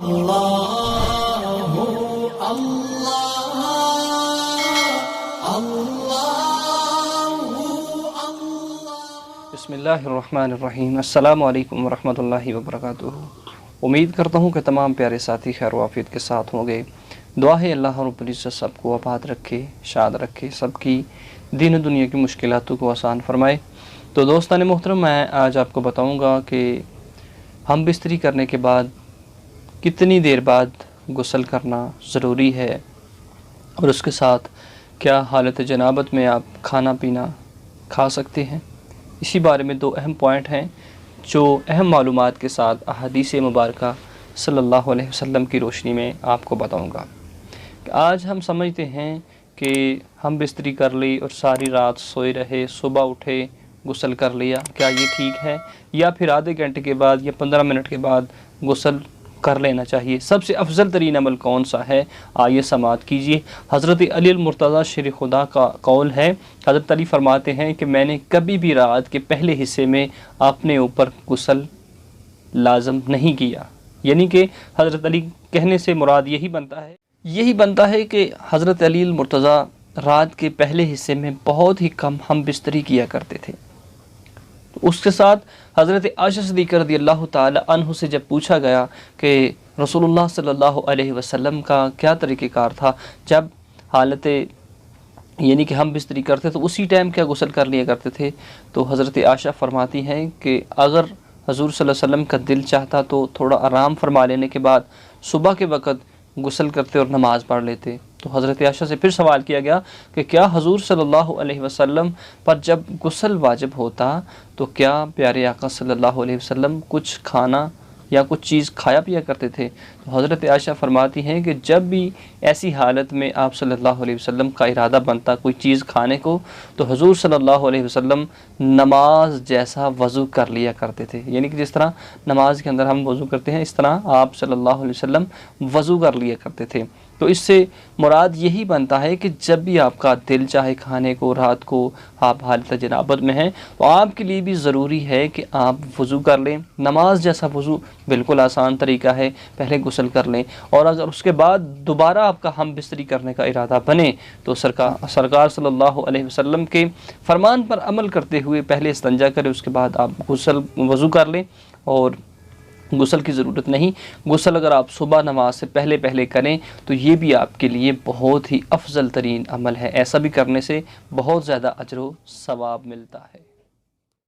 بسم اللہ الرحمن الرحیم۔ السلام علیکم ورحمۃ اللہ وبرکاتہ۔ امید کرتا ہوں کہ تمام پیارے ساتھی خیر و عافیت کے ساتھ ہوں گے۔ دعا ہے اللہ رب العزت سب کو آباد رکھے، شاد رکھے، سب کی دین و دنیا کی مشکلاتوں کو آسان فرمائے۔ تو دوستان محترم، میں آج آپ کو بتاؤں گا کہ ہمبستری کرنے کے بعد کتنی دیر بعد غسل کرنا ضروری ہے، اور اس کے ساتھ کیا حالت جنابت میں آپ کھانا پینا کھا سکتے ہیں۔ اسی بارے میں دو اہم پوائنٹ ہیں جو اہم معلومات کے ساتھ احادیث مبارکہ صلی اللہ علیہ وسلم کی روشنی میں آپ کو بتاؤں گا۔ آج ہم سمجھتے ہیں کہ ہم بستری کر لی اور ساری رات سوئے رہے، صبح اٹھے غسل کر لیا، کیا یہ ٹھیک ہے؟ یا پھر آدھے گھنٹے کے بعد یا 15 منٹ کے بعد غسل کر لینا چاہیے؟ سب سے افضل ترین عمل کون سا ہے؟ آئیے سماعت کیجیے۔ حضرت علی المرتضیٰ شیر خدا کا قول ہے، حضرت علی فرماتے ہیں کہ میں نے کبھی بھی رات کے پہلے حصے میں اپنے اوپر غسل لازم نہیں کیا۔ یعنی کہ حضرت علی کہنے سے مراد یہی بنتا ہے کہ حضرت علی المرتضیٰ رات کے پہلے حصے میں بہت ہی کم ہم بستری کیا کرتے تھے۔ اس کے ساتھ حضرت عائشہ صدیقہ رضی اللہ تعالی عنہ سے جب پوچھا گیا کہ رسول اللہ صلی اللہ علیہ وسلم کا کیا طریقہ کار تھا جب حالت یعنی کہ ہم بستری کرتے تو اسی ٹائم کیا غسل کر لیا کرتے تھے، تو حضرت عائشہ فرماتی ہیں کہ اگر حضور صلی اللہ علیہ وسلم کا دل چاہتا تو تھوڑا آرام فرما لینے کے بعد صبح کے وقت غسل کرتے اور نماز پڑھ لیتے۔ تو حضرت عائشہ سے پھر سوال کیا گیا کہ کیا حضور صلی اللہ علیہ وسلم پر جب غسل واجب ہوتا تو کیا پیارے آقا صلی اللہ علیہ وسلم کچھ کھانا یا کچھ چیز کھایا پیا کرتے تھے؟ تو حضرت عائشہ فرماتی ہیں کہ جب بھی ایسی حالت میں آپ صلی اللہ علیہ وسلم کا ارادہ بنتا کوئی چیز کھانے کو، تو حضور صلی اللہ علیہ وسلم نماز جیسا وضو کر لیا کرتے تھے۔ یعنی کہ جس طرح نماز کے اندر ہم وضو کرتے ہیں، اس طرح آپ صلی اللہ علیہ وسلم وضو کر لیا کرتے تھے۔ تو اس سے مراد یہی بنتا ہے کہ جب بھی آپ کا دل چاہے کھانے کو، رات کو آپ حالت جنابت میں ہیں، تو آپ کے لیے بھی ضروری ہے کہ آپ وضو کر لیں۔ نماز جیسا وضو بالکل آسان طریقہ ہے، پہلے غسل کر لیں، اور اگر اس کے بعد دوبارہ آپ کا ہم بستری کرنے کا ارادہ بنے تو سرکار صلی اللہ علیہ وسلم کے فرمان پر عمل کرتے ہوئے پہلے استنجا کریں، اس کے بعد آپ وضو کر لیں، اور غسل کی ضرورت نہیں۔ غسل اگر آپ صبح نماز سے پہلے کریں تو یہ بھی آپ کے لیے بہت ہی افضل ترین عمل ہے۔ ایسا بھی کرنے سے بہت زیادہ اجر و ثواب ملتا ہے۔